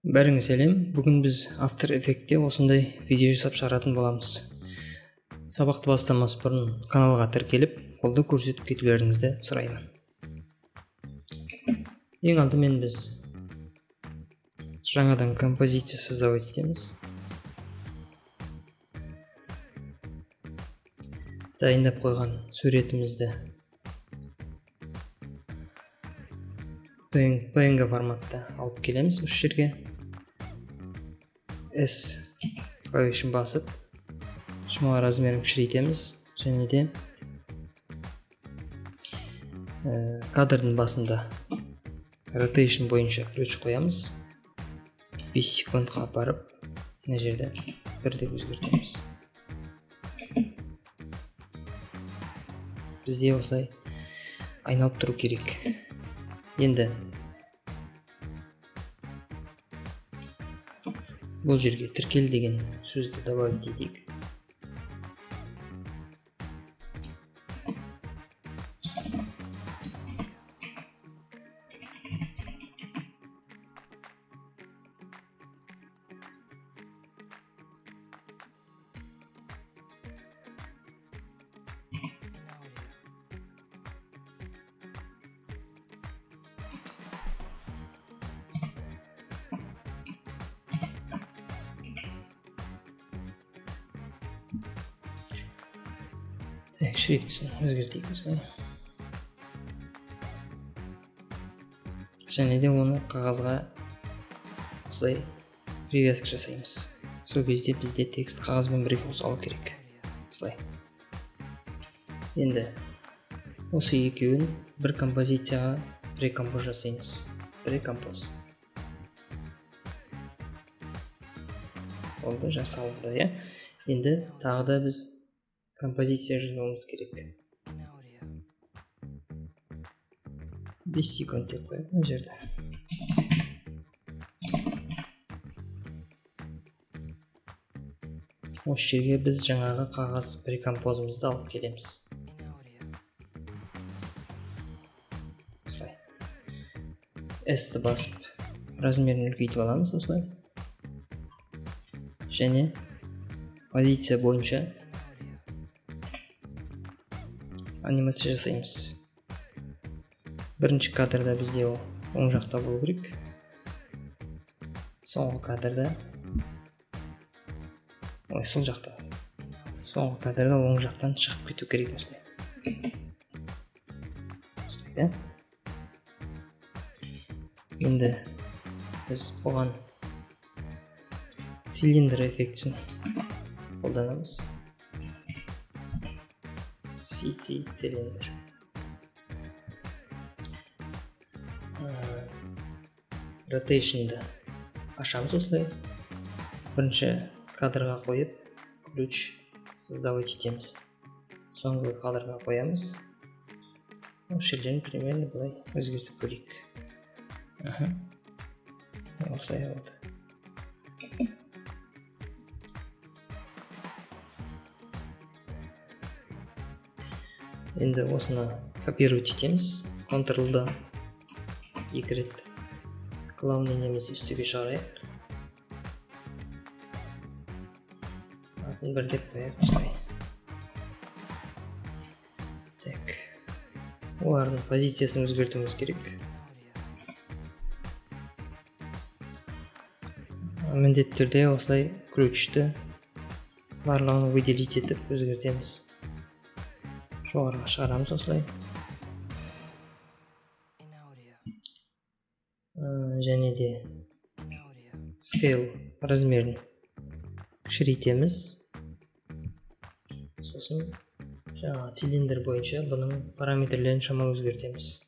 Бәріңе сәлем. Бүгін біз After Effect'те осындай видео жасап шығаратын боламыз. Сабақты бастамас бұрын каналға тіркеліп, қолды көрсетіп кетулеріңізді сұраймын. Ең алдымен біз жаңадан композиция создавать етеміз. Дайындап қойған суретімізді PNG форматта алып келеміз осы жерге. S клавишін басып, шамалы размерін кішірейтеміз, және де кадрдың басында rotation бойынша ключ қоямыз. 5 секундқа апарып, мына жерде бірден өзгертеміз. Бізде осылай айналып тұру керек. Енді бұл жерге тіркел деген сөзді добавить етейік. Шрифтісін өзгертейік осылай. Және де оны қағазға осылай привязка жасаймыз. Сол кезде бізде текст қағазбен бірге қосылу керек. Осылай. Енді осы екеуін бір композицияға прекомпоз жасаймыз. Прекомпоз. Болды, жасалды, иә. Енді тағы да біз композиция жазуымыз керек. 5 секунд деп қояйық бұл жерде. Осы жерге біз жаңағы қағаз прекомпозымызды алып келеміз. Осылай. S-ті басып, размерін үлкейтіп аламыз осылай. Және позиция бойынша анимация жасаймыз. Бірінші кадрда бізде оң жақта болу керек. Соңғы кадрда сол жақта. Соңғы кадрда оң жақтан шығып кету керек осылай. Осылай, енді біз бұған цилиндр эффектісін қолданамыз. CC цилиндр. Rotation'ды ашамыз осылай. Бірінші кадрға қойып, ключ создавать етеміз. Соңғы кадрға қоямыз. Осы жерден примерно бұлай өзгертіп көрейік. Осылай болды. Енді осыны копировать етеміз. Ctrl-ды 2 рет главный немізді үстіге шығарайық. Атын бір деп қояйық осылай. Так. Олардың позициясын өзгертуіміз керек. Міндетті түрде осылай ключті барлығын выделить етіп өзгертеміз. Жоғарыға шығарамыз осылай. Және де scale размерін кішірейтеміз. Сосын жаңа цилиндр бойынша бұның параметрлерін шамалы өзгертеміз.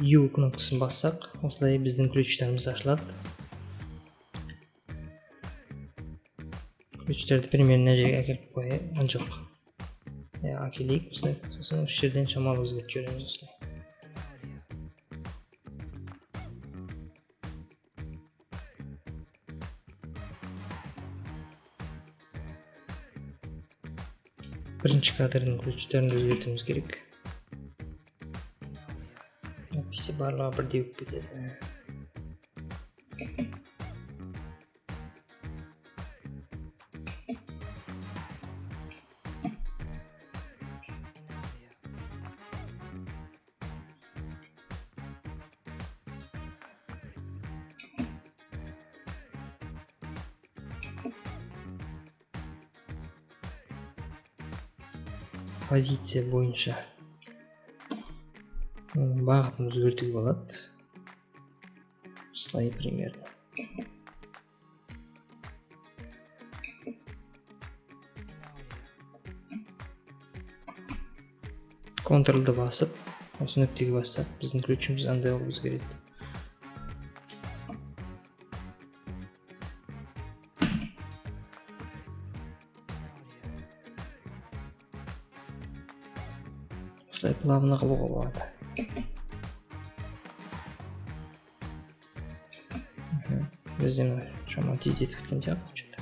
U кнопкасын бассақ, осылай біздің ключтарымыз ашылады. Ключтерді примерно жерге әкеліп қояйық. Жоқ. Әкелейік осылай. Сосын осы жерден шамалы өзгертіп жібереміз осылай. Бірінші кадрдың ключтерін өзгертуіміз керек. Әйтпесе барлығы бірдей болып кетеді. позиция бойынша бағытын өзгертуге болады. Осылай примерно. Ctrl-ды басып, осы нүктеге бассақ, біздің ключіміз андай болып өзгереді. Осылай плавно қылуға болады. Бізден шамалы тездетіп кеткен сияқты что-то.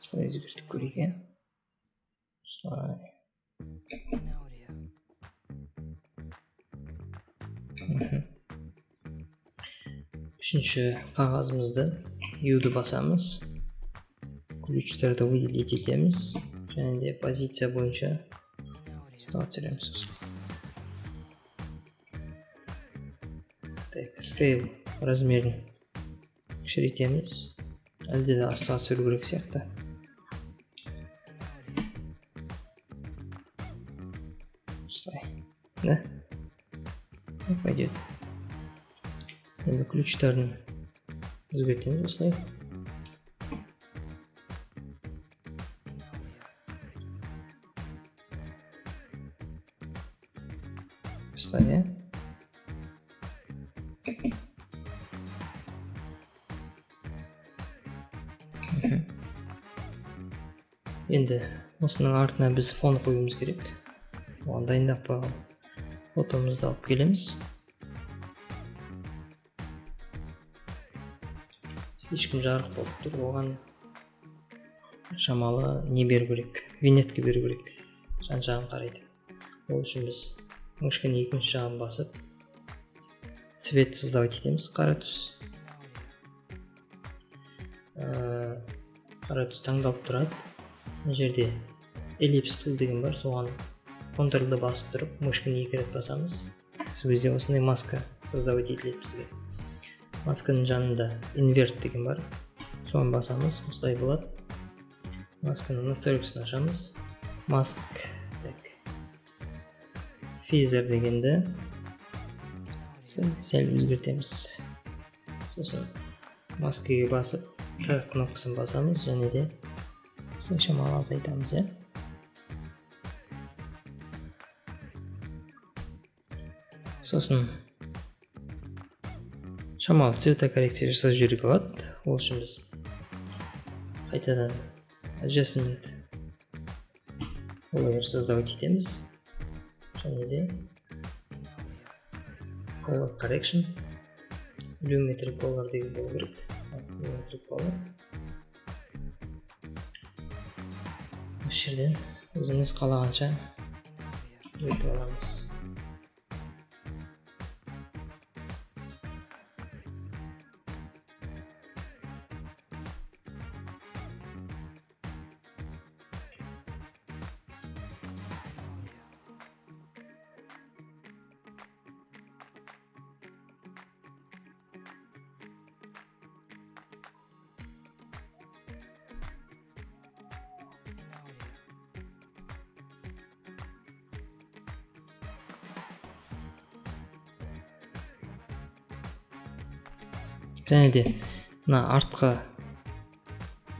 Осылай өзгертіп көрейік. Осылай. Үшінші қағазымызды U-ды басамыз. Ключтарды выделить етеміз. Және де позиция бойынша ұстап түсіреміз. Scale размерін кішірейтеміз. Әлде де астыға түсіру керек сияқты. Осылай. Да? Пойдет. Енді ключтарын өзгертеміз осылай. Осылай. Енді осының артына біз фон қоюымыз керек. Оған дайындап қойған фотомызды алып келеміз. Слишком жарық болып тұр, оған шамалы не беру керек, винетке беру керек, жан-жағын қарайды. Ол үшін біз мышканы екінші жағын басып, цвет создавать етеміз, қара түс. Қара түс таңдалып тұрады. Мына жерде эллипс тул деген бар, соған Ctrl-ды басып тұрып, мышканы екі рет басамыз. Сол кезде осындай маска создавать етіледі бізге. Масканың жанында инверт деген бар. Соған басамыз, осылай болады. Масканың настройкасын ашамыз. Маск, физер дегенді сәл өзгертеміз. Сосын маскаға басып, Т кнопкасын басамыз, және де осылай шамалы азайтамыз. Сосын шамалы цветокоррекция жасап жіберуге болады. Ол үшін біз қайтадан adjustment layer создавать етеміз. Және де color correction, lumetri color деген болу керек. Lumetri color. Осы жерден өзіміз қалағанша өтіп аламыз. Және де мына артқы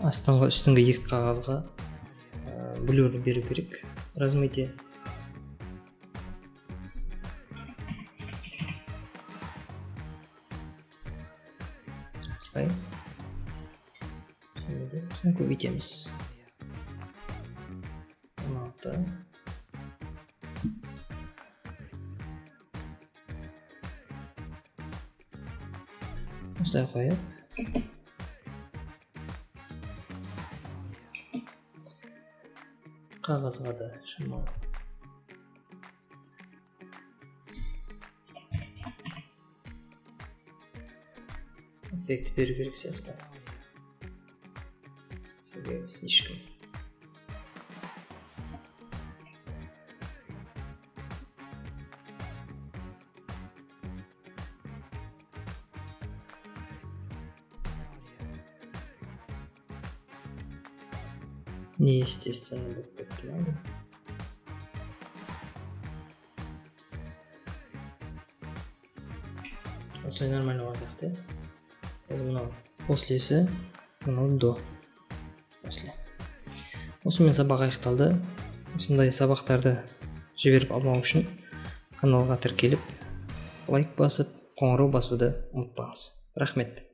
астыңғы үстіңгі екі қағазға блюр беру керек. Размытие. Осылай. Және де көбейтеміз. 16. Осылай қойып, қағазға да шамалы эффект беру керек сияқты. Себебі слишком неестественно болып кетті ма бұл? Осылай нормально болған сияқты. Қазір мынау послесі, мынау до. Осылай. Осымен сабақ аяқталды. Осындай сабақтарды жіберіп алмау үшін каналға тіркеліп, лайк басып, қоңырау басуды ұмытпаңыз. Рахмет.